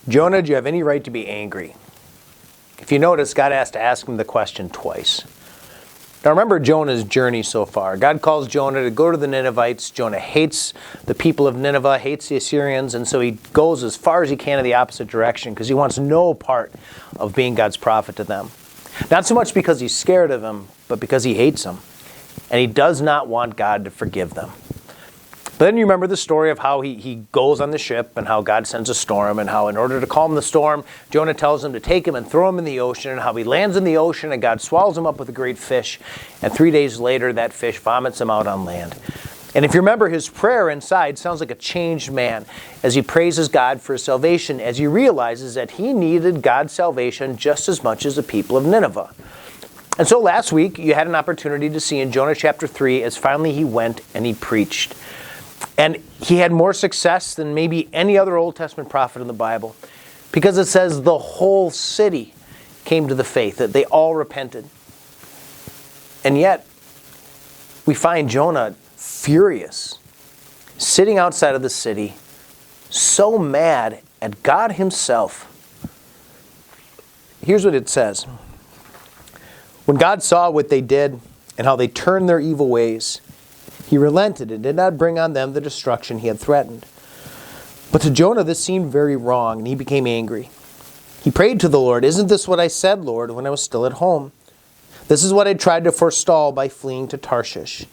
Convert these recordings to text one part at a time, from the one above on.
Jonah, do you have any right to be angry? If you notice, God has to ask him the question twice. Now remember Jonah's journey so far. God calls Jonah to go to the Ninevites. Jonah hates the people of Nineveh, hates the Assyrians, and so he goes as far as he can in the opposite direction because he wants no part of being God's prophet to them. Not so much because he's scared of them, but because he hates them. And he does not want God to forgive them. But then you remember the story of how he goes on the ship and how God sends a storm and how in order to calm the storm, Jonah tells him to take him and throw him in the ocean and how he lands in the ocean and God swallows him up with a great fish. And 3 days later, that fish vomits him out on land. And if you remember, his prayer inside sounds like a changed man as he praises God for his salvation, as he realizes that he needed God's salvation just as much as the people of Nineveh. And so last week, you had an opportunity to see in Jonah chapter 3 as finally he went and he preached. And he had more success than maybe any other Old Testament prophet in the Bible because it says the whole city came to the faith, that they all repented. And yet, we find Jonah furious, sitting outside of the city, so mad at God himself. Here's what it says. When God saw what they did and how they turned their evil ways, he relented and did not bring on them the destruction he had threatened. But to Jonah this seemed very wrong, and he became angry. He prayed to the Lord, "Isn't this what I said, Lord, when I was still at home? This is what I tried to forestall by fleeing to Tarshish.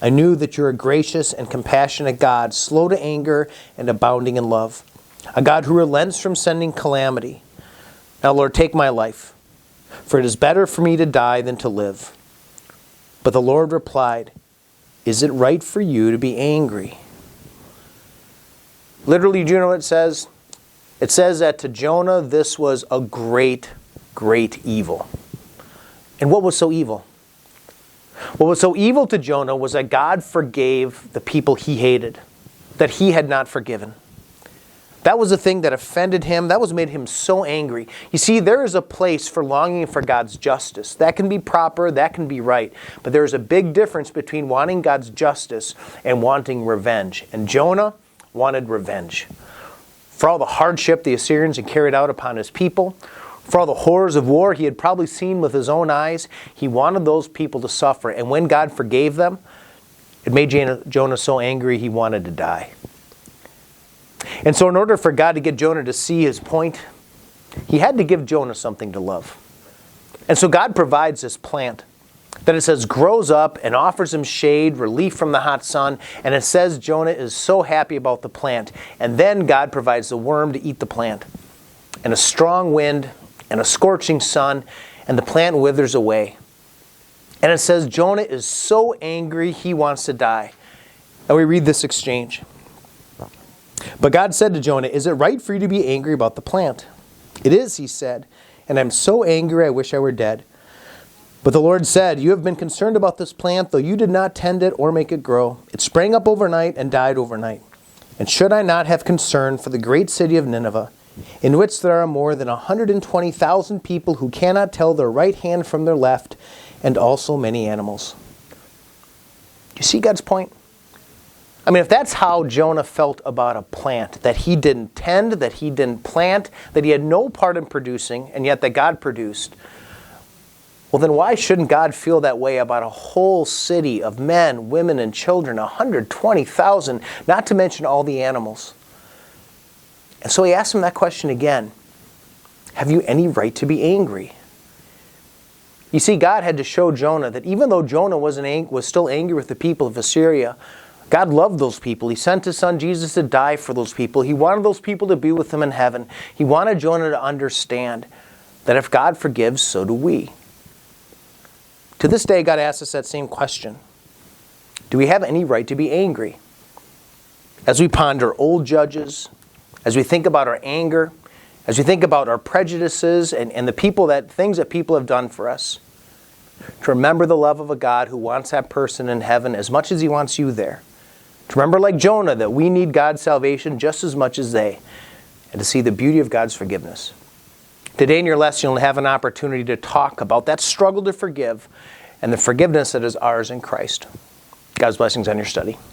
I knew that you're a gracious and compassionate God, slow to anger and abounding in love, a God who relents from sending calamity. Now, Lord, take my life, for it is better for me to die than to live." But the Lord replied, "Is it right for you to be angry?" Literally, do you know what it says? It says that to Jonah, this was a great, great evil. And what was so evil? What was so evil to Jonah was that God forgave the people he hated, that he had not forgiven. That was the thing that offended him. That was made him so angry. You see, there is a place for longing for God's justice. That can be proper, that can be right. But there is a big difference between wanting God's justice and wanting revenge. And Jonah wanted revenge. For all the hardship the Assyrians had carried out upon his people, for all the horrors of war he had probably seen with his own eyes, he wanted those people to suffer. And when God forgave them, it made Jonah so angry he wanted to die. And so in order for God to get Jonah to see his point, he had to give Jonah something to love. And so God provides this plant that it says grows up and offers him shade, relief from the hot sun. And it says Jonah is so happy about the plant. And then God provides the worm to eat the plant. And a strong wind and a scorching sun, and the plant withers away. And it says Jonah is so angry he wants to die. And we read this exchange. But God said to Jonah, "Is it right for you to be angry about the plant?" "It is," he said, "and I'm so angry I wish I were dead." But the Lord said, "You have been concerned about this plant, though you did not tend it or make it grow. It sprang up overnight and died overnight. And should I not have concern for the great city of Nineveh, in which there are more than 120,000 people who cannot tell their right hand from their left, and also many animals?" Do you see God's point? I mean, if that's how Jonah felt about a plant that he didn't tend, that he didn't plant, that he had no part in producing, and yet that God produced, well, then why shouldn't God feel that way about a whole city of men, women, and children, 120,000, not to mention all the animals? And so he asked him that question again. Have you any right to be angry? You see, God had to show Jonah that even though Jonah was still angry with the people of Assyria, God loved those people. He sent his son Jesus to die for those people. He wanted those people to be with him in heaven. He wanted Jonah to understand that if God forgives, so do we. To this day, God asks us that same question. Do we have any right to be angry? As we ponder old judges, as we think about our anger, as we think about our prejudices and the things that people have done for us, to remember the love of a God who wants that person in heaven as much as he wants you there. To remember, like Jonah, that we need God's salvation just as much as they, and to see the beauty of God's forgiveness. Today in your lesson, you'll have an opportunity to talk about that struggle to forgive and the forgiveness that is ours in Christ. God's blessings on your study.